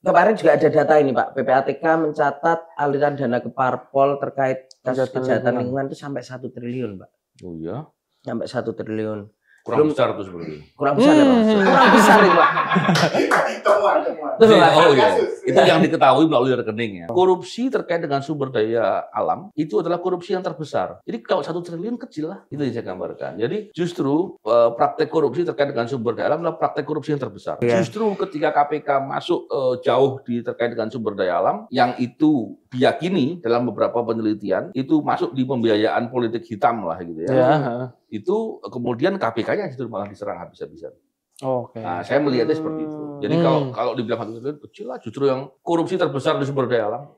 Kemarin juga ada data ini Pak, PPATK mencatat aliran dana ke parpol terkait kasus kejahatan lingkungan itu sampai 1 triliun Pak. Oh iya? Sampai 1 triliun. Kurang besar tuh sebenarnya. Kurang besar ya Pak? Kurang besar itu Pak. Oh iya, itu yang diketahui melalui rekening ya. Korupsi terkait dengan sumber daya alam itu adalah korupsi yang terbesar. Jadi kalau 1 triliun kecil lah, itu yang saya gambarkan. Jadi justru praktek korupsi terkait dengan sumber daya alam adalah praktek korupsi yang terbesar. Yeah. Justru ketika KPK masuk jauh terkait dengan sumber daya alam, yang itu diyakini dalam beberapa penelitian itu masuk di pembiayaan politik hitam lah gitu ya. Yeah. Itu kemudian KPK-nya justru malah diserang habis-habisan. Oke. Nah, saya melihatnya seperti itu. Jadi kalau dibilang 1 triliun kecil lah, justru yang korupsi terbesar di sumber daya alam.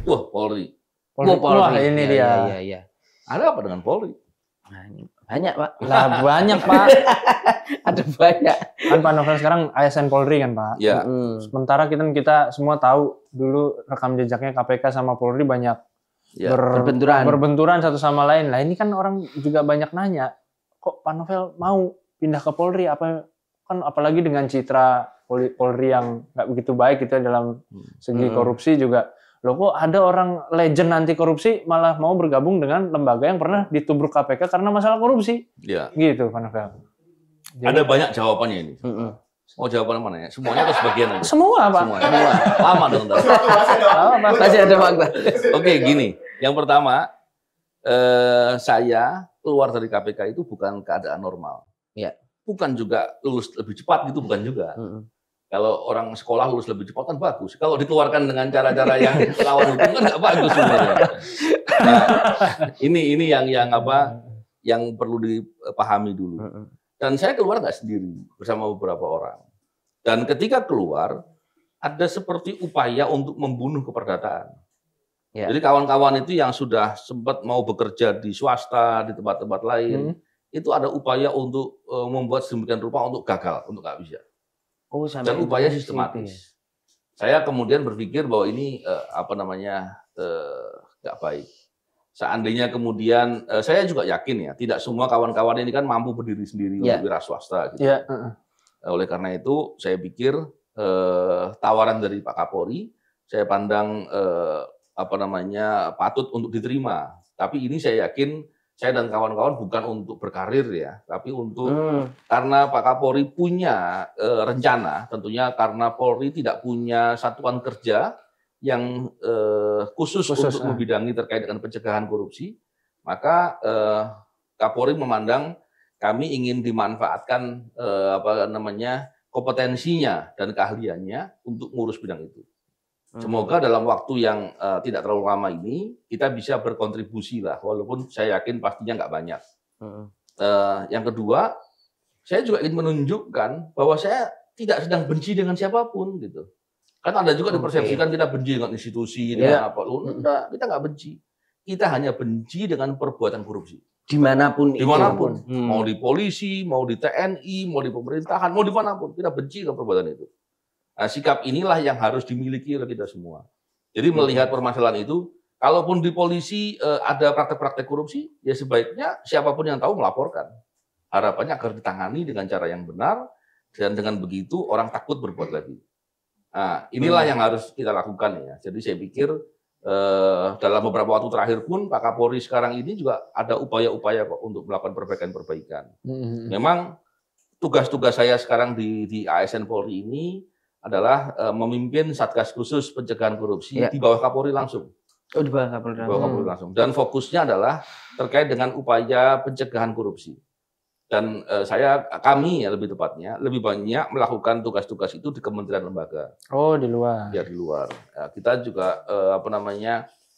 Wah, Polri. Wah, ini dia. Iya. Ada apa dengan Polri? Banyak Pak. Lah banyak Pak. Ada banyak. Kan Pak Novel sekarang ASN Polri kan Pak. Ya. Sementara kita semua tahu dulu rekam jejaknya KPK sama Polri banyak Ya, berbenturan satu sama lain. Lah ini kan orang juga banyak nanya, kok Pak Novel mau pindah ke Polri? Apalagi dengan citra Polri yang nggak begitu baik gitu ya dalam segi korupsi juga. Loh kok ada orang legend anti korupsi malah mau bergabung dengan lembaga yang pernah ditubruk KPK karena masalah korupsi. Ya. Gitu Pak Novel. Jadi, ada banyak jawabannya ini. Mau jawaban mana ya? Semuanya atau sebagian aja? Semua Pak. Semua. Lama dong. Masih ada fakta. Oke, gini. Yang pertama, saya keluar dari KPK itu bukan keadaan normal. Ya. Bukan juga lulus lebih cepat gitu, bukan juga. Kalau orang sekolah lulus lebih cepat kan bagus. Kalau dikeluarkan dengan cara-cara yang lawan hukum kan nggak bagus sebenarnya. Nah, ini yang perlu dipahami dulu. Dan saya keluar nggak sendiri, bersama beberapa orang. Dan ketika keluar, ada seperti upaya untuk membunuh keperdataan. Ya. Jadi kawan-kawan itu yang sudah sempat mau bekerja di swasta, di tempat-tempat lain, itu ada upaya untuk membuat sedemikian rupa untuk gagal, untuk nggak bisa. Dan upaya sistematis. Saya kemudian berpikir bahwa ini nggak baik. Seandainya kemudian saya juga yakin ya, tidak semua kawan-kawan ini kan mampu berdiri sendiri untuk wira swasta. Gitu. Oleh karena itu, saya pikir tawaran dari Pak Kapolri, saya pandang patut untuk diterima. Tapi ini saya yakin saya dan kawan-kawan bukan untuk berkarir ya, tapi untuk karena Pak Kapolri punya rencana, tentunya karena Polri tidak punya satuan kerja yang khusus untuk membidangi terkait dengan pencegahan korupsi, maka Kapolri memandang kami ingin dimanfaatkan kompetensinya dan keahliannya untuk ngurus bidang itu. Semoga dalam waktu yang tidak terlalu lama ini kita bisa berkontribusi lah, walaupun saya yakin pastinya nggak banyak. Yang kedua, saya juga ingin menunjukkan bahwa saya tidak sedang benci dengan siapapun gitu. Kan ada juga dipersepsikan kita benci dengan institusi, dengan apa. Enggak, kita nggak benci. Kita hanya benci dengan perbuatan korupsi. Dimanapun. Mau di polisi, mau di TNI, mau di pemerintahan, mau dimanapun. Kita benci dengan perbuatan itu. Nah, sikap inilah yang harus dimiliki oleh kita semua. Jadi melihat permasalahan itu, kalaupun di polisi ada praktek-praktek korupsi, ya sebaiknya siapapun yang tahu melaporkan. Harapannya agar ditangani dengan cara yang benar, dan dengan begitu orang takut berbuat lagi. Nah, inilah yang harus kita lakukan ya. Jadi saya pikir dalam beberapa waktu terakhir pun Pak Kapolri sekarang ini juga ada upaya-upaya kok untuk melakukan perbaikan-perbaikan. Memang tugas-tugas saya sekarang di ASN Polri ini adalah memimpin Satgas Khusus Pencegahan Korupsi di bawah Kapolri langsung. Di bawah Kapolri langsung. Dan fokusnya adalah terkait dengan upaya pencegahan korupsi. Dan kami ya lebih tepatnya, lebih banyak melakukan tugas-tugas itu di kementerian lembaga. Oh, di luar. Ya, di luar. Ya, kita juga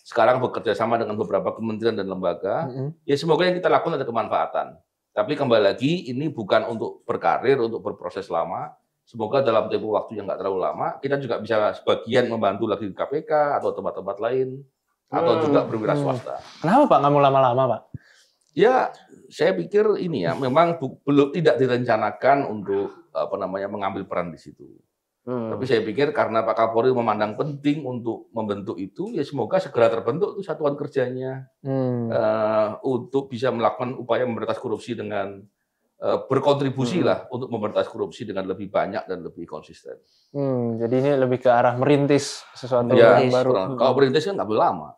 sekarang bekerja sama dengan beberapa kementerian dan lembaga. Ya, semoga yang kita lakukan ada kemanfaatan. Tapi kembali lagi, ini bukan untuk berkarir, untuk berproses lama. Semoga dalam tempo waktu yang nggak terlalu lama, kita juga bisa sebagian membantu lagi di KPK atau tempat-tempat lain, atau juga berwira swasta. Kenapa Pak nggak mau lama-lama Pak? Ya, saya pikir ini ya memang belum tidak direncanakan untuk mengambil peran di situ. Tapi saya pikir karena Pak Kapolri memandang penting untuk membentuk itu, ya semoga segera terbentuk tuh satuan kerjanya untuk bisa melakukan upaya memberantas korupsi dengan berkontribusi lah untuk memberantas korupsi dengan lebih banyak dan lebih konsisten. Jadi ini lebih ke arah merintis sesuatu Ya, yang baru. kalau merintis kan nggak boleh lama.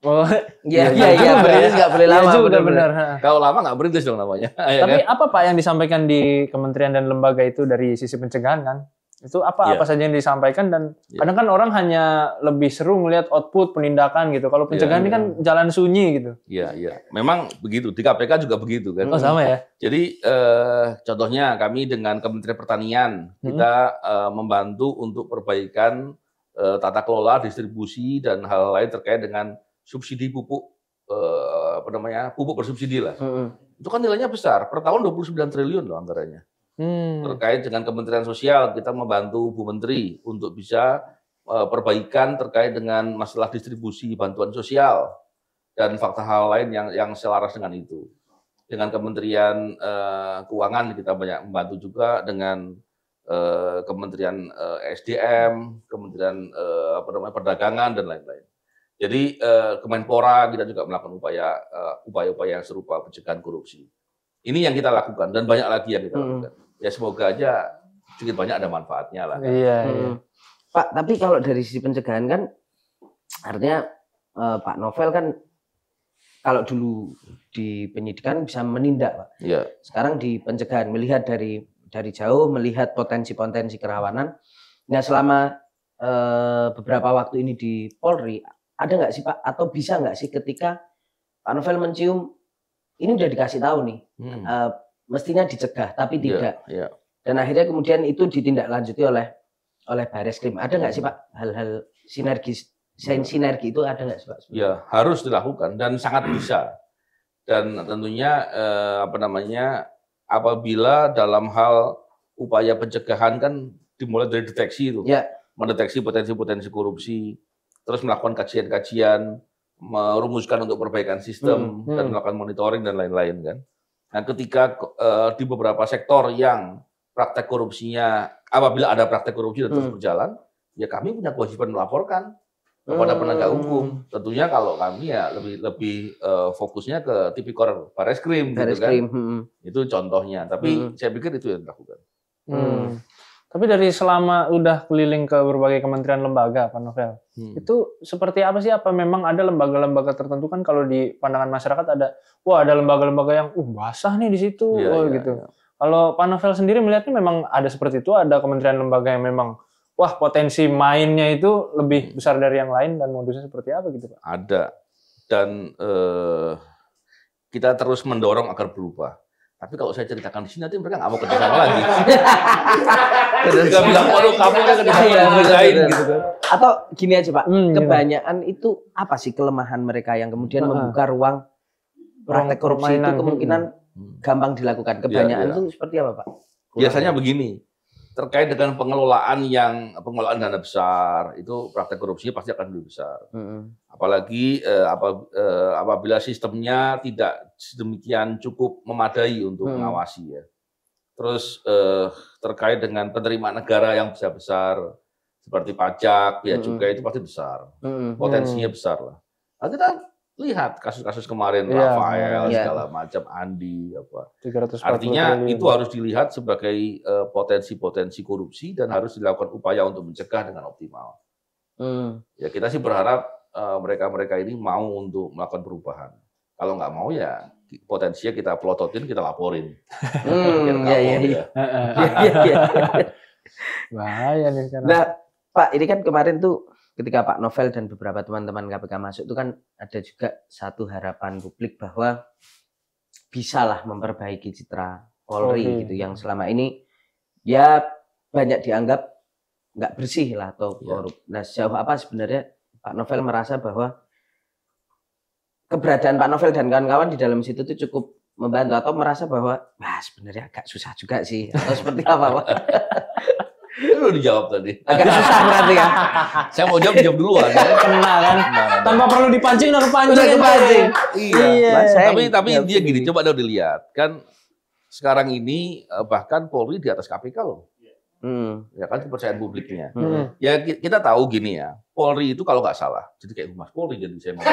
Oh, Iya, berintis nggak boleh lama. juga benar. Kalau lama nggak berintis dong namanya. Tapi apa Pak yang disampaikan di kementerian dan lembaga itu dari sisi pencegahan kan? Itu apa saja yang disampaikan dan kadang kan orang hanya lebih seru melihat output penindakan gitu. Kalau pencegahan ini kan jalan sunyi gitu. Iya. Memang begitu. Di KPK juga begitu kan. Oh sama ya. Jadi contohnya kami dengan Kementerian Pertanian kita membantu untuk perbaikan tata kelola distribusi dan hal lain terkait dengan subsidi pupuk pupuk bersubsidi lah. Itu kan nilainya besar. Per tahun 29 triliun loh anggarannya. Terkait dengan Kementerian Sosial, kita membantu Bu Menteri untuk bisa perbaikan terkait dengan masalah distribusi bantuan sosial dan fakta hal lain yang selaras dengan itu. Dengan Kementerian Keuangan kita banyak membantu juga dengan Kementerian SDM, Kementerian Perdagangan dan lain-lain. Jadi Kemenpora kita juga melakukan upaya-upaya yang serupa pencegahan korupsi. Ini yang kita lakukan dan banyak lagi yang kita lakukan. Ya semoga aja sedikit banyak ada manfaatnya lah. Iya. Pak, tapi kalau dari sisi pencegahan kan artinya Pak Novel kan kalau dulu di penyidikan bisa menindak, Pak. Iya. Sekarang di pencegahan melihat dari jauh, melihat potensi-potensi kerawanan. Nah, selama beberapa waktu ini di Polri, ada nggak sih Pak, atau bisa nggak sih ketika Pak Novel mencium ini udah dikasih tahu nih, mestinya dicegah, tapi tidak. Dan akhirnya kemudian itu ditindaklanjuti oleh Bareskrim. Ada nggak sih Pak hal-hal sinergi itu ada nggak sih Pak? Ya harus dilakukan dan sangat bisa. Dan tentunya apabila dalam hal upaya pencegahan kan dimulai dari deteksi itu, mendeteksi potensi-potensi korupsi, terus melakukan kajian-kajian, merumuskan untuk perbaikan sistem dan melakukan monitoring dan lain-lain kan. Nah, ketika di beberapa sektor yang praktek korupsinya, apabila ada praktek korupsi dan terus berjalan, ya kami punya kewajiban melaporkan kepada penegak hukum. Tentunya kalau kami ya lebih fokusnya ke tipikor Bareskrim gitu kan. Itu contohnya. Tapi saya pikir itu yang dilakukan. Tapi dari selama udah keliling ke berbagai kementerian lembaga, Pak Novel, itu seperti apa sih? Apa memang ada lembaga-lembaga tertentu kan kalau di pandangan masyarakat ada lembaga-lembaga yang basah nih di situ, gitu. Kalau Pak Novel sendiri melihatnya memang ada seperti itu, ada kementerian lembaga yang memang potensi mainnya itu lebih besar dari yang lain dan modusnya seperti apa gitu Pak? Ada. Dan kita terus mendorong agar berubah. Tapi kalau saya ceritakan di sini nanti mereka nggak mau kerjasama lagi. Mereka bilang, waduh kamu kan kerjasama gitu kan. Atau gini aja Pak, kebanyakan itu apa sih kelemahan mereka yang kemudian membuka ruang praktek korupsi itu kemungkinan gampang dilakukan. Kebanyakan itu seperti apa Pak? Biasanya begini, terkait dengan pengelolaan dana besar, itu praktek korupsinya pasti akan lebih besar. Apalagi apabila sistemnya tidak sedemikian cukup memadai untuk mengawasi ya. Terus terkait dengan penerimaan negara yang besar seperti pajak, biaya cukai itu pasti besar, potensinya besar lah. Nah, kita lihat kasus-kasus kemarin Rafael segala macam, Andi apa. Artinya itu harus dilihat sebagai potensi-potensi korupsi dan harus dilakukan upaya untuk mencegah dengan optimal. Ya kita sih berharap mereka-mereka ini mau untuk melakukan perubahan. Kalau nggak mau ya potensinya kita pelototin, kita laporin. Bahaya nih sekarang. Nah, Pak, ini kan kemarin tuh ketika Pak Novel dan beberapa teman-teman KPK masuk itu kan ada juga satu harapan publik bahwa bisalah memperbaiki citra Polri gitu yang selama ini ya banyak dianggap nggak bersih lah atau korup. Nah, sejauh apa sebenarnya Pak Novel merasa bahwa keberadaan Pak Novel dan kawan-kawan di dalam situ itu cukup membantu atau merasa bahwa sebenarnya agak susah juga sih atau seperti apa Pak? Itu udah dijawab tadi. Agak susah berarti kan? Saya mau jawab duluan. Kena kan? Tanpa perlu dipancing udah kepancing. Iya. Tapi dia gini, coba dilihat kan sekarang ini bahkan Polri di atas KPK loh. Ya kan kepercayaan publiknya. Ya kita tahu gini ya, Polri itu kalau nggak salah, jadi kayak Humas Polri jadi saya mau.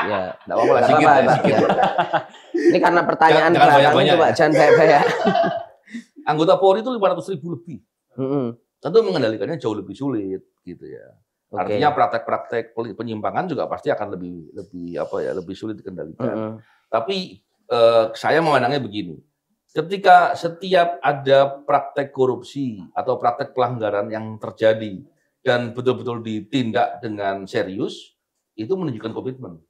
Ya, nggak apa-apa lah, nggak sikit apa-apa, ya, sikit. ya. Ini karena pertanyaan Jangan belakang banyak-banyak itu Pak, ya. jangan banyak-banyak. Anggota Polri itu 500.000 lebih. Tentu mengendalikannya jauh lebih sulit gitu ya. Artinya praktek-praktek penyimpangan juga pasti akan lebih sulit dikendalikan. Tapi saya memandangnya begini. Ketika setiap ada praktek korupsi atau praktek pelanggaran yang terjadi dan betul-betul ditindak dengan serius, itu menunjukkan komitmen.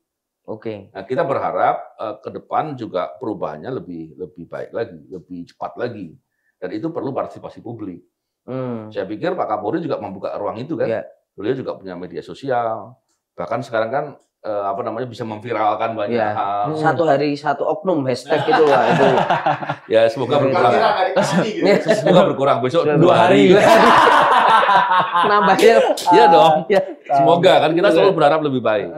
Nah, kita berharap ke depan juga perubahannya lebih baik lagi, lebih cepat lagi. Dan itu perlu partisipasi publik. Saya pikir Pak Kapolri juga membuka ruang itu kan. Ya. Beliau juga punya media sosial. Bahkan sekarang kan bisa memviralkan banyak hal. Satu hari satu oknum hashtag itu Pak itu. Ya semoga berkurang. Semoga berkurang besok 2 hari. Nambahnya. Iya dong. Semoga kan kita selalu berharap lebih baik.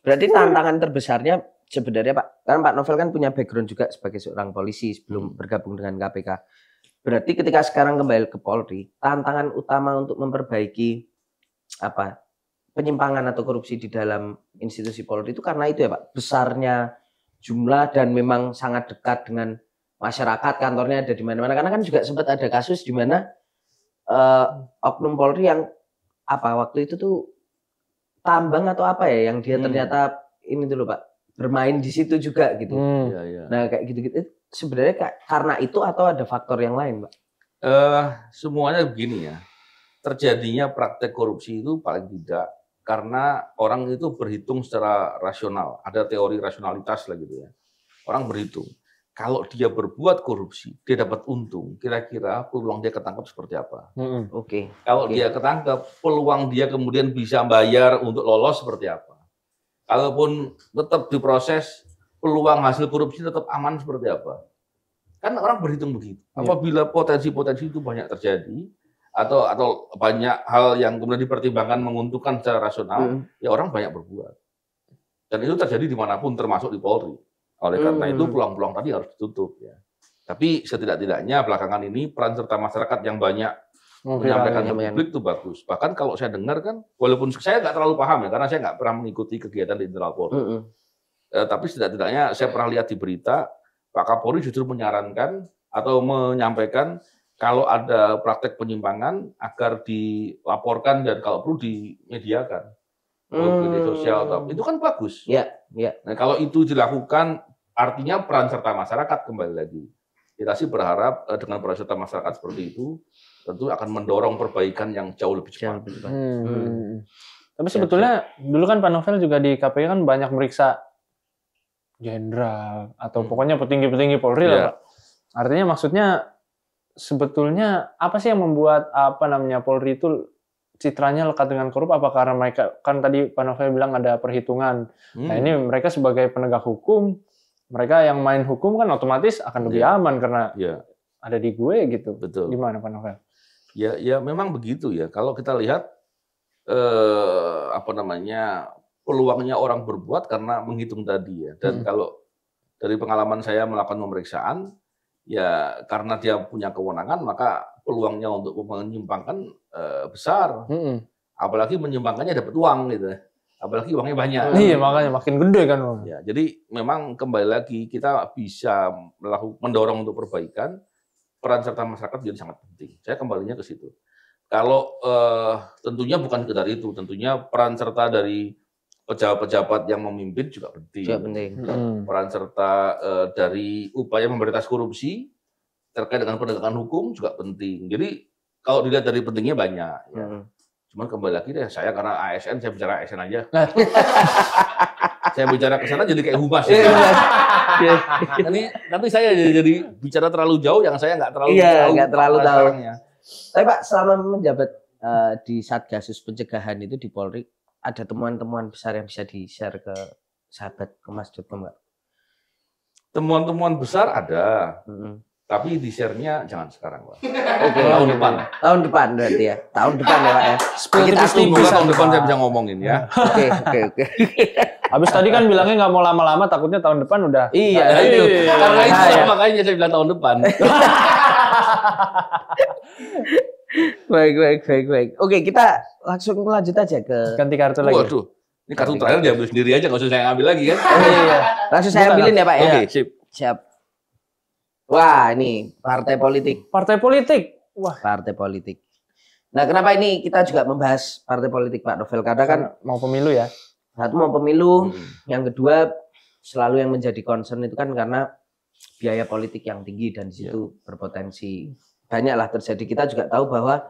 Berarti tantangan terbesarnya sebenarnya Pak, kan Pak Novel kan punya background juga sebagai seorang polisi sebelum bergabung dengan KPK. Berarti ketika sekarang kembali ke Polri, tantangan utama untuk memperbaiki penyimpangan atau korupsi di dalam institusi Polri itu karena itu ya Pak, besarnya jumlah dan memang sangat dekat dengan masyarakat, kantornya ada di mana-mana. Karena kan juga sempat ada kasus di mana oknum Polri yang waktu itu tuh tambang atau yang dia ternyata ini dulu Pak, bermain di situ juga gitu. Nah kayak gitu-gitu sebenarnya karena itu atau ada faktor yang lain Pak? Semuanya begini ya, terjadinya praktek korupsi itu paling tidak karena orang itu berhitung secara rasional, ada teori rasionalitas lah gitu ya. Orang berhitung, kalau dia berbuat korupsi, dia dapat untung, kira-kira peluang dia ketangkap seperti apa? Kalau dia ketangkap, peluang dia kemudian bisa bayar untuk lolos seperti apa? Kalaupun tetap diproses, peluang hasil korupsi tetap aman seperti apa? Kan orang berhitung begitu. Apabila potensi-potensi itu banyak terjadi, atau banyak hal yang kemudian dipertimbangkan menguntungkan secara rasional, ya orang banyak berbuat. Dan itu terjadi dimanapun, termasuk di Polri. Oleh karena itu peluang-peluang tadi harus ditutup. Ya. Tapi setidak-tidaknya belakangan ini peran serta masyarakat yang banyak menyampaikan ke publik itu bagus. Bahkan kalau saya dengar kan, walaupun saya nggak terlalu paham ya, karena saya nggak pernah mengikuti kegiatan di internal Polri. Tapi setidak-tidaknya saya pernah lihat di berita, Pak Kapolri justru menyarankan atau menyampaikan kalau ada praktek penyimpangan agar dilaporkan dan kalau perlu dimediakan media sosial. Itu kan bagus. Nah, kalau itu dilakukan, artinya peran serta masyarakat kembali lagi. Kita sih berharap dengan peran serta masyarakat seperti itu, tentu akan mendorong perbaikan yang jauh lebih cepat. Tapi sebetulnya dulu kan Pak Novel juga di KPK kan banyak meriksa jenderal atau pokoknya petinggi-petinggi Polri lah Pak. Artinya maksudnya sebetulnya apa sih yang membuat Polri itu citranya lekat dengan korup? Apa karena mereka kan tadi Pak Novel bilang ada perhitungan. Nah ini mereka sebagai penegak hukum, mereka yang main hukum kan otomatis akan lebih aman karena ada di gue gitu. Betul. Gimana Pak Novel? Ya memang begitu ya. Kalau kita lihat peluangnya orang berbuat karena menghitung tadi ya. Dan kalau dari pengalaman saya melakukan pemeriksaan, ya karena dia punya kewenangan maka peluangnya untuk menyimpangkan besar. Apalagi menyimpangkannya dapat uang gitu. Apalagi uangnya banyak. Iya makanya makin gede kan. Ya, jadi memang kembali lagi kita bisa mendorong untuk perbaikan, peran serta masyarakat jadi sangat penting. Saya kembalinya ke situ. Kalau tentunya bukan sekedar itu, tentunya peran serta dari pejabat-pejabat yang memimpin juga penting. Peran serta dari upaya memberantas korupsi terkait dengan penegakan hukum juga penting. Jadi kalau dilihat dari pentingnya banyak. Ya. Cuman kembali lagi deh, saya karena ASN, saya bicara ASN aja. Saya bicara ke sana jadi kayak humas. Nanti saya jadi bicara terlalu jauh yang saya nggak terlalu tahu. Nggak terlalu tahu. Tapi Pak, selama menjabat di Satgasus Pencegahan itu di Polri, ada temuan-temuan besar yang bisa di-share ke sahabat kemas.com Pak? Temuan-temuan besar ada, tapi di-share-nya jangan sekarang Pak. Tahun depan. Tahun depan berarti ya. Tahun depan ya Pak ya. Kita tunggu tahun depan saya bisa ngomongin ya. Oke. Habis tadi kan bilangnya nggak mau lama-lama, takutnya tahun depan udah. Iya. Karena itu makanya saya bilang tahun depan. Baik. Oke, kita langsung lanjut aja ke Ganti kartu lagi. Waduh, ini kartu terakhir diambil sendiri aja, nggak usah saya ambil lagi kan? iya. Langsung saya ambilin ya, Pak ya. Oke, sip. Siap. Wah, ini partai politik. Partai politik. Wah, Partai politik. Nah, kenapa ini kita juga membahas partai politik, Pak Novel? Karena kan mau pemilu ya. satu mau pemilu, yang kedua selalu yang menjadi concern itu kan karena biaya politik yang tinggi dan di situ berpotensi banyaklah terjadi. Kita juga tahu bahwa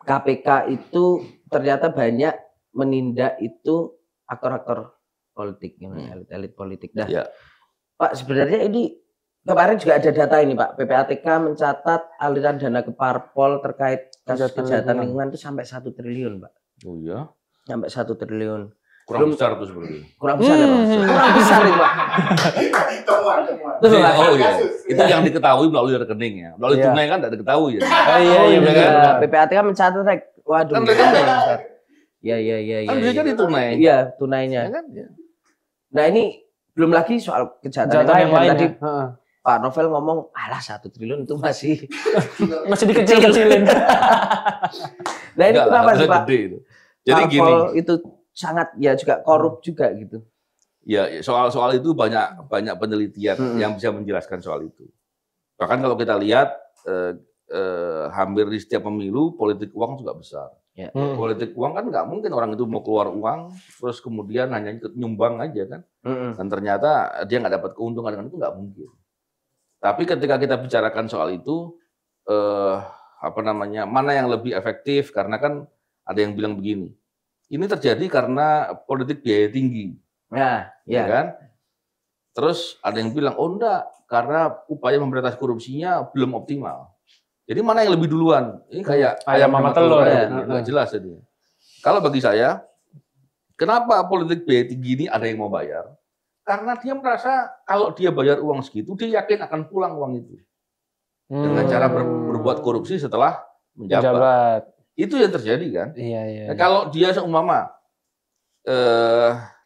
KPK itu ternyata banyak menindak itu aktor-aktor politik, elit-elit politik. Nah, Pak, sebenarnya ini kemarin juga ada data ini, Pak. PPATK mencatat aliran dana ke parpol terkait kasus kejahatan lingkungan itu sampai 1 triliun, Pak. Oh iya. Sampai 1 triliun. Kurang besar tuh sebenarnya. Kurang besar ya, Pak? Kurang besar itu, Pak. Temuan. Oh iya. Itu yang diketahui melalui rekening ya. Melalui tunai kan tidak diketahui ya. Iya, benar. PPATK mencatat, waduh. Kan rekening. Iya. Kan bisa jadi tunai. Iya, tunainya. Ya kan? Nah, ini belum lagi soal kejahatan yang lain. Tadi Pak Novel ngomong, alah 1 triliun itu masih dikecil-kecilin. Nah, ini kenapa sih, Pak? Jadi gini. Itu sangat ya juga korup juga gitu. Ya, soal itu banyak penelitian yang bisa menjelaskan soal itu. Bahkan kalau kita lihat hampir di setiap pemilu politik uang juga besar. Ya. Politik uang kan nggak mungkin orang itu mau keluar uang terus kemudian hanya ikut nyumbang aja kan. Dan ternyata dia nggak dapat keuntungan dengan itu, nggak mungkin. Tapi ketika kita bicarakan soal itu mana yang lebih efektif, karena kan ada yang bilang begini. Ini terjadi karena politik biaya tinggi. Nah, ya kan? Terus ada yang bilang, oh enggak, karena upaya memberantas korupsinya belum optimal. Jadi mana yang lebih duluan? Ini kayak ayam sama telur ya. Nggak jelas jadinya. Kalau bagi saya, kenapa politik biaya tinggi ini ada yang mau bayar? Karena dia merasa kalau dia bayar uang segitu, dia yakin akan pulang uang itu. Dengan cara berbuat korupsi setelah menjabat. Itu yang terjadi kan? Iya. Nah, kalau dia seumpama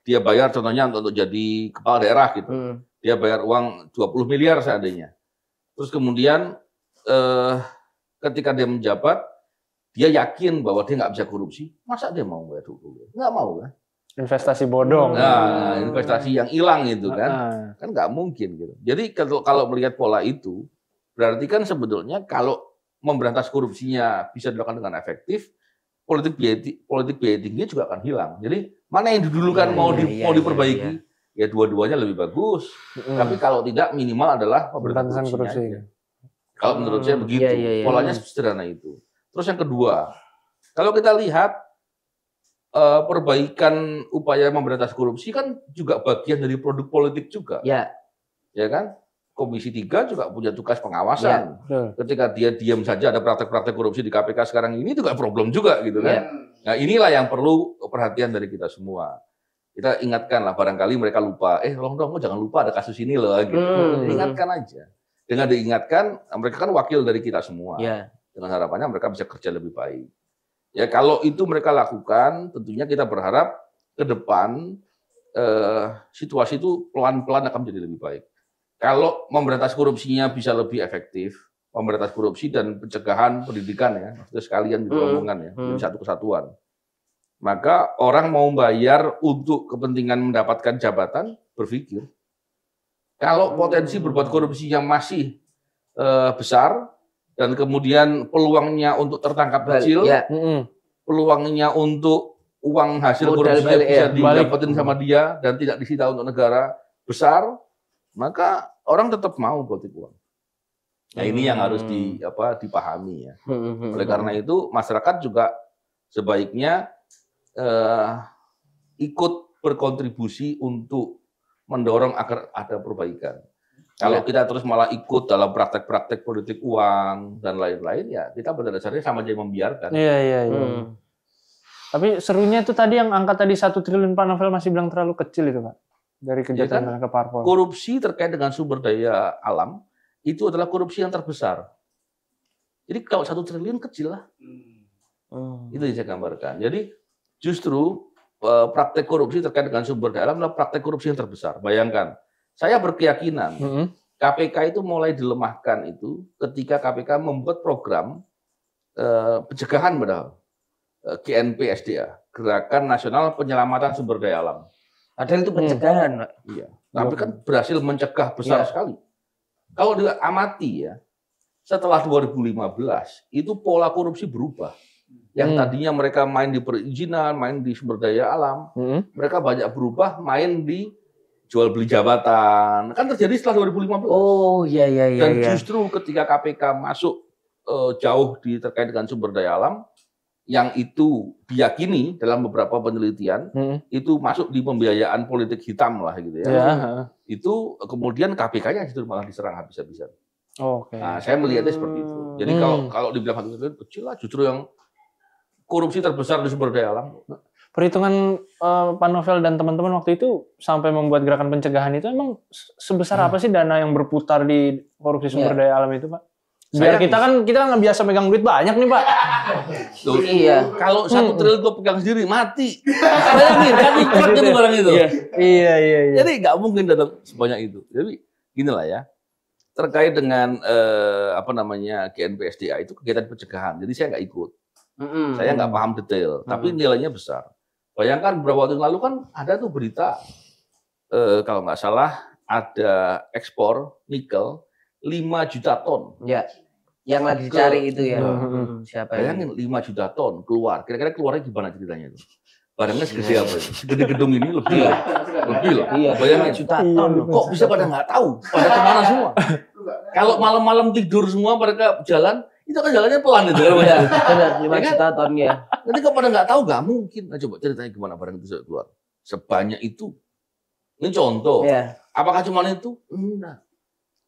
dia bayar contohnya untuk jadi kepala daerah gitu. Dia bayar uang 20 miliar seandainya. Terus kemudian ketika dia menjabat, dia yakin bahwa dia nggak bisa korupsi. Masa dia mau bayar 20 miliar? Nggak mau kan? Investasi bodong. Nah, investasi yang hilang itu kan. Kan nggak mungkin gitu. Jadi kalau melihat pola itu, berarti kan sebetulnya kalau memberantas korupsinya bisa dilakukan dengan efektif, politik biaya tinggi juga akan hilang. Jadi mana yang didulukan mau diperbaiki? Ya dua-duanya lebih bagus. Tapi kalau tidak, minimal adalah pemberantasan korupsi. Kalau menurut saya begitu. Polanya sederhana itu. Terus yang kedua, kalau kita lihat perbaikan upaya memberantas korupsi kan juga bagian dari produk politik juga. Ya kan? Komisi 3 juga punya tugas pengawasan. Ketika dia diam saja ada praktek-praktek korupsi di KPK sekarang ini juga problem juga gitu kan. Nah, inilah yang perlu perhatian dari kita semua. Kita ingatkanlah, barangkali mereka lupa. Tolong dong, jangan lupa ada kasus ini loh gitu. Ingatkan aja. Dengan diingatkan, mereka kan wakil dari kita semua. Dengan harapannya mereka bisa kerja lebih baik. Ya, kalau itu mereka lakukan, tentunya kita berharap ke depan situasi itu pelan-pelan akan menjadi lebih baik. Kalau memberantas korupsinya bisa lebih efektif, memberantas korupsi dan pencegahan pendidikan ya, maksudnya sekalian dirombongan ya, jadi satu kesatuan. Maka orang mau bayar untuk kepentingan mendapatkan jabatan, berpikir. Kalau potensi berbuat korupsinya masih besar, dan kemudian peluangnya untuk tertangkap kecil, peluangnya untuk uang hasil korupsinya bisa didapetin sama dia dan tidak disita untuk negara besar, maka orang tetap mau politik uang. Nah ini yang harus dipahami ya. Oleh karena itu masyarakat juga sebaiknya ikut berkontribusi untuk mendorong agar ada perbaikan. Kalau kita terus malah ikut dalam praktek-praktek politik uang dan lain-lain, ya kita pada dasarnya sama aja membiarkan. Iya. Tapi serunya itu tadi yang angka tadi 1 triliun Pak Novel masih bilang terlalu kecil itu Pak. Dari kejahatan ke parpol. Korupsi terkait dengan sumber daya alam itu adalah korupsi yang terbesar. Jadi kalau 1 triliun kecil lah. Itu yang saya gambarkan. Jadi justru praktek korupsi terkait dengan sumber daya alam adalah praktek korupsi yang terbesar. Bayangkan, saya berkeyakinan KPK itu mulai dilemahkan itu ketika KPK membuat program pencegahan padahal GNP SDA, Gerakan Nasional Penyelamatan Sumber Daya Alam. Padahal itu pencegahan, Pak. Iya. Tapi kan berhasil mencegah besar sekali. Kalau diamati ya, setelah 2015 itu pola korupsi berubah. Yang tadinya mereka main di perizinan, main di sumber daya alam, mereka banyak berubah main di jual beli jabatan. Kan terjadi setelah 2015. Oh, iya. Dan justru ketika KPK masuk jauh terkait dengan sumber daya alam, yang itu diyakini dalam beberapa penelitian itu masuk di pembiayaan politik hitam lah gitu ya. Itu kemudian KPK-nya justru malah diserang habis-habisan. Nah, saya melihatnya seperti itu. Jadi kalau dibilang kecil lah, justru yang korupsi terbesar di sumber daya alam. Perhitungan Pak Novel dan teman-teman waktu itu sampai membuat gerakan pencegahan itu emang sebesar apa sih dana yang berputar di korupsi sumber daya alam itu, Pak? Biar kita nggak biasa pegang duit banyak nih, Pak. Tuh, iya. Kalau 1 triliun gue pegang sendiri mati. Bayangin kan ikutnya tuh barang itu. Iya. Jadi nggak mungkin datang sebanyak itu. Jadi ginilah ya. Terkait dengan GNP SDA itu kegiatan pencegahan. Jadi saya nggak ikut. Saya nggak paham detail. Tapi nilainya besar. Bayangkan beberapa waktu yang lalu kan ada tuh berita kalau nggak salah ada ekspor nikel 5 juta ton. Ya. Yang lagi dicari itu ya. Siapa bayangin 5 juta ton keluar. Kira-kira keluarnya gimana ceritanya itu? Barangnya segede apa itu? Segede gedung ini lebih lah. Iya, bayangin 5 juta ton. Kok bisa pada nggak tahu? Pada kemana semua? Kalau malam-malam tidur semua mereka jalan, itu kan jalannya pelan itu. Benar, 5 juta ton ya. Nanti kalau pada nggak tahu nggak mungkin. Nah, coba ceritanya gimana barang itu bisa keluar. Sebanyak itu. Ini contoh. Ya. Apakah cuma itu? Enggak.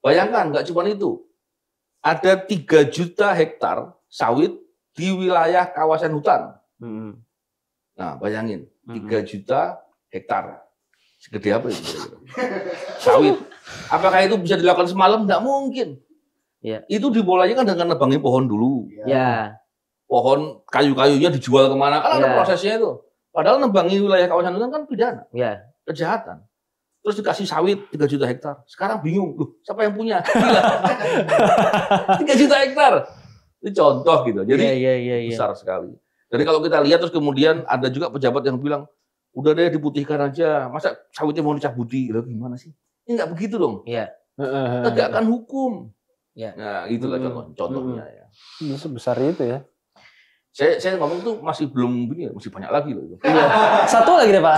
Bayangkan nggak cuma itu. Ada 3 juta hektar sawit di wilayah kawasan hutan. Nah, bayangin 3 juta hektar. Segede apa itu? Sawit. Apakah itu bisa dilakukan semalam? Nggak mungkin. Ya. Itu dimulainya kan dengan nebangin pohon dulu. Ya. Pohon kayu-kayunya dijual kemana? Kan ada prosesnya itu. Padahal nebangin wilayah kawasan hutan kan pidana. Ya. Kejahatan. Terus dikasih sawit 3 juta hektar. Sekarang bingung, loh, siapa yang punya? Gila. 3 juta hektar. Itu contoh gitu. Jadi besar sekali. Jadi kalau kita lihat terus kemudian ada juga pejabat yang bilang, udah deh diputihkan aja. Masa sawitnya mau dicabuti? Loh, gimana sih? Ini nggak begitu dong. Iya. Tegakkan hukum. Ya. Nah, itulah contohnya ya. Sebesar itu ya. Saya ngomong tuh masih belum begini, masih banyak lagi loh itu. Iya. Satu lagi deh, Pak.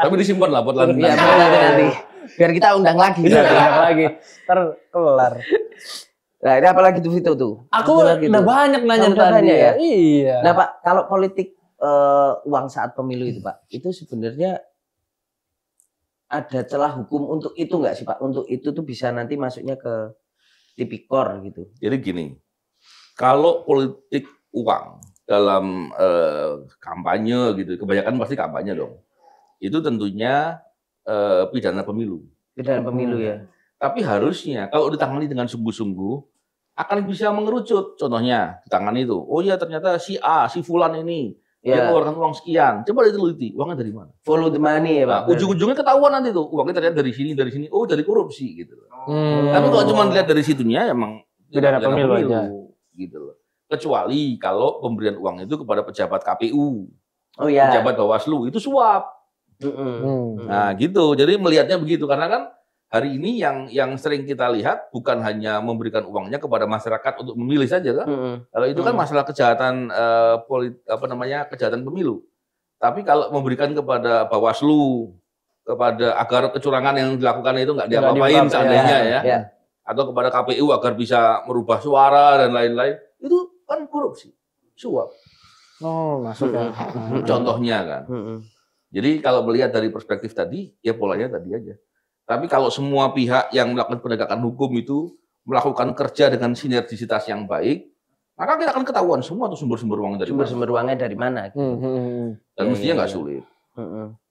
Tapi disimpan lah buat nanti. Iya, nanti. Biar kita undang lagi. Ntar kelar. Nah, ini apa lagi tuh Vito tuh? Aku udah banyak nanya tadi ya. Iya. Nah, Pak, kalau politik uang saat pemilu itu, Pak, itu sebenarnya ada celah hukum untuk itu nggak sih, Pak? Untuk itu tuh bisa nanti masuknya ke tipikor gitu. Jadi gini. Kalau politik uang dalam kampanye gitu, kebanyakan pasti kampanye dong. Itu tentunya pidana pemilu. Pidana pemilu ya. Tapi harusnya kalau ditangani dengan sungguh-sungguh akan bisa mengerucut. Contohnya ditangani itu, oh ya ternyata si A, si Fulan ini dia mengeluarkan uang sekian. Coba diteliti, uangnya dari mana? Follow the money ya, Pak. Nah, ujung-ujungnya ketahuan nanti tuh, uangnya ternyata dari sini, oh dari korupsi gitu. Tapi kalau cuma dilihat dari situnya emang pidana pemilu aja. Gitu loh. Kecuali kalau pemberian uang itu kepada pejabat KPU, pejabat Bawaslu itu suap. Nah gitu. Jadi melihatnya begitu karena kan hari ini yang sering kita lihat bukan hanya memberikan uangnya kepada masyarakat untuk memilih saja kan. Kalau itu kan masalah kejahatan kejahatan pemilu. Tapi kalau memberikan kepada Bawaslu, kepada agar kecurangan yang dilakukan itu nggak diapa-apain seandainya ya. Atau kepada KPU agar bisa merubah suara dan lain-lain, itu kan korupsi, suap. Oh, masuk ya. Contohnya kan. Jadi kalau melihat dari perspektif tadi, ya polanya tadi aja. Tapi kalau semua pihak yang melakukan penegakan hukum itu melakukan kerja dengan sinergisitas yang baik, maka kita akan ketahuan semua tuh sumber-sumber uang dari mana. Sumber uangnya dari mana. Gitu. Dan mestinya nggak sulit.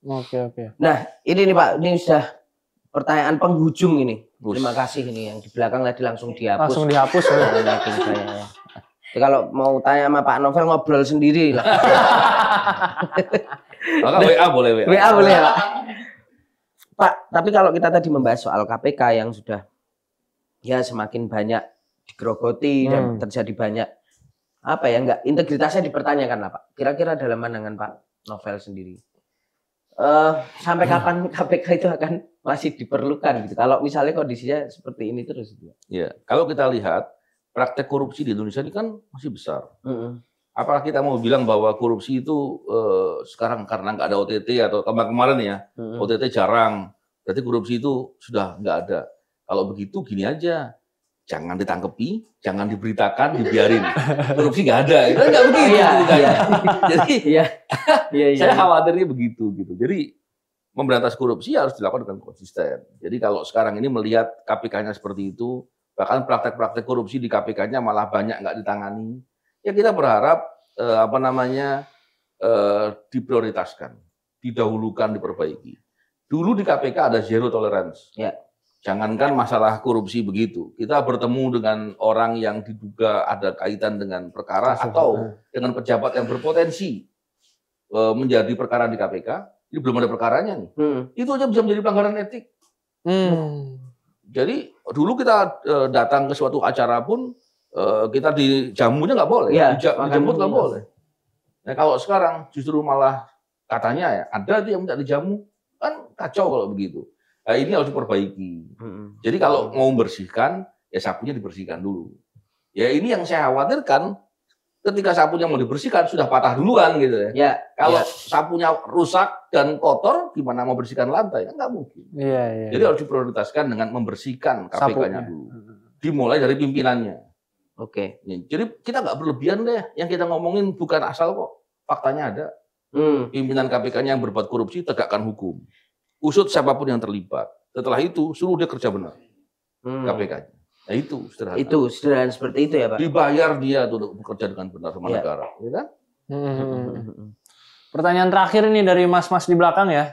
Oke. Nah, ini nih Pak, ini sudah pertanyaan penghujung ini. Terima kasih ini yang di belakang tadi langsung dihapus. Langsung dihapus. Saya. Jadi kalau mau tanya sama Pak Novel ngobrol sendiri lah. Maka WA boleh WA. WA boleh Pak. Pak, tapi kalau kita tadi membahas soal KPK yang sudah ya semakin banyak digerogoti dan terjadi banyak apa ya, enggak integritasnya dipertanyakan lah Pak. Kira-kira dalam pandangan Pak Novel sendiri, sampai kapan KPK itu akan masih diperlukan gitu? Kalau misalnya kondisinya seperti ini terus gitu. Ya, kalau kita lihat praktek korupsi di Indonesia ini kan masih besar. Apakah kita mau bilang bahwa korupsi itu sekarang karena nggak ada OTT atau kemarin ya, OTT jarang, berarti korupsi itu sudah nggak ada. Kalau begitu gini aja, jangan ditangkepi, jangan diberitakan, dibiarin. Korupsi nggak ada, itu nggak begitu. Jadi saya khawatirnya begitu gitu. Jadi memberantas korupsi harus dilakukan dengan konsisten. Jadi kalau sekarang ini melihat KPK-nya seperti itu, bahkan praktek-praktek korupsi di KPK-nya malah banyak nggak ditangani. Ya kita berharap diprioritaskan, didahulukan, diperbaiki. Dulu di KPK ada zero tolerance. Ya. Jangankan masalah korupsi begitu, kita bertemu dengan orang yang diduga ada kaitan dengan perkara atau dengan pejabat yang berpotensi menjadi perkara di KPK, ini belum ada perkaranya nih. Itu aja bisa menjadi pelanggaran etik. Jadi dulu kita datang ke suatu acara pun kita dijamunya nggak boleh, ya, dijemput nggak boleh. Nah kalau sekarang justru malah katanya ya ada yang minta dijamu, kan kacau kalau begitu. Nah, ini harus diperbaiki. Jadi kalau mau membersihkan, ya sapunya dibersihkan dulu. Ya ini yang saya khawatirkan, ketika sapunya mau dibersihkan sudah patah duluan gitu ya. Ya kalau sapunya rusak dan kotor, gimana mau bersihkan lantai? Kan nggak mungkin. Jadi harus diprioritaskan dengan membersihkan KPK-nya dulu. Dimulai dari pimpinannya. Oke. Jadi kita nggak berlebihan deh. Yang kita ngomongin bukan asal kok. Faktanya ada. Pimpinan KPK-nya yang berbuat korupsi, tegakkan hukum. Usut siapapun yang terlibat. Setelah itu suruh dia kerja benar. KPK-nya. Nah itu sederhana. Itu sederhana seperti itu ya Pak. Dibayar dia untuk bekerja dengan benar sama negara. Ya kan? Pertanyaan terakhir ini dari mas-mas di belakang ya.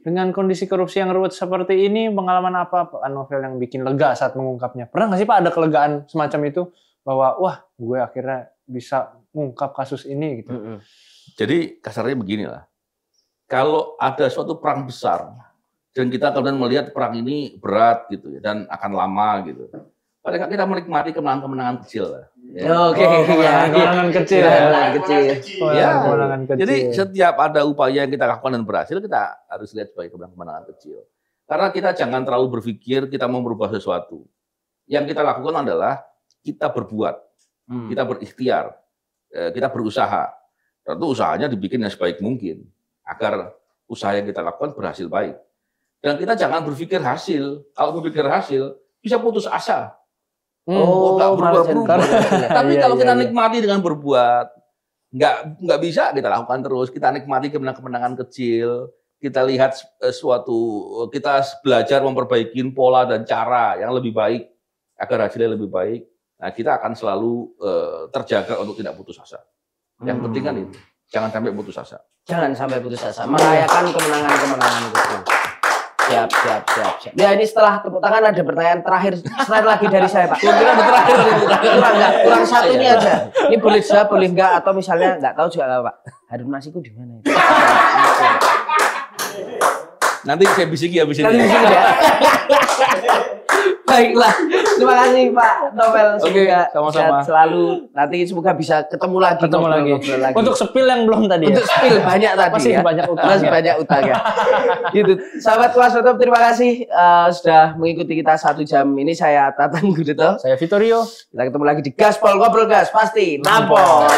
Dengan kondisi korupsi yang ruwet seperti ini, pengalaman apa Pak Novel yang bikin lega saat mengungkapnya? Pernah nggak sih Pak ada kelegaan semacam itu? Bahwa wah gue akhirnya bisa mengungkap kasus ini gitu. Jadi kasarnya beginilah. Kalau ada suatu perang besar dan kita kemudian melihat perang ini berat gitu ya dan akan lama gitu. Paling nggak kita menikmati kemenangan-kemenangan kecil lah. Oke, kemenangan kecil. Kemenangan kecil. Jadi setiap ada upaya yang kita lakukan dan berhasil, kita harus lihat sebagai kemenangan kecil. Karena kita jangan terlalu berpikir kita mau merubah sesuatu. Yang kita lakukan adalah kita berbuat, kita berikhtiar, kita berusaha. Tentu usahanya dibikin yang sebaik mungkin agar usaha yang kita lakukan berhasil baik. Dan kita jangan berpikir hasil. Kalau berpikir hasil, bisa putus asa. Nggak berubah-ubah. Tapi kalau kita nikmati dengan berbuat, nggak bisa kita lakukan terus. Kita nikmati kemenangan kecil. Kita lihat kita belajar memperbaiki pola dan cara yang lebih baik agar hasilnya lebih baik. Nah, kita akan selalu terjaga untuk tidak putus asa. Yang penting kan itu, jangan sampai putus asa. Jangan sampai putus asa. Merayakan kemenangan-kemenangan itu. Siap. Ya ini setelah tepuk tangan ada pertanyaan terakhir lagi dari saya Pak. Kurang satu ini aja. Ini boleh jawab, boleh enggak, atau misalnya enggak tahu juga enggak Pak. Harun Masiku di mana itu? Nanti saya bisiki habis ini. Ya. Baiklah, terima kasih Pak Novel. Semoga sama-sama selalu. Nanti semoga bisa ketemu lagi. Untuk spill yang belum tadi. Untuk spill banyak tadi. Masih banyak utang. Masih banyak utang ya. Gitu. Sahabat Kelas Tutup, terima kasih sudah mengikuti kita 1 jam ini. Saya Tatang Gudeto. Saya Vittorio. Kita ketemu lagi di Gaspol Ngobrol Gas pasti nampol.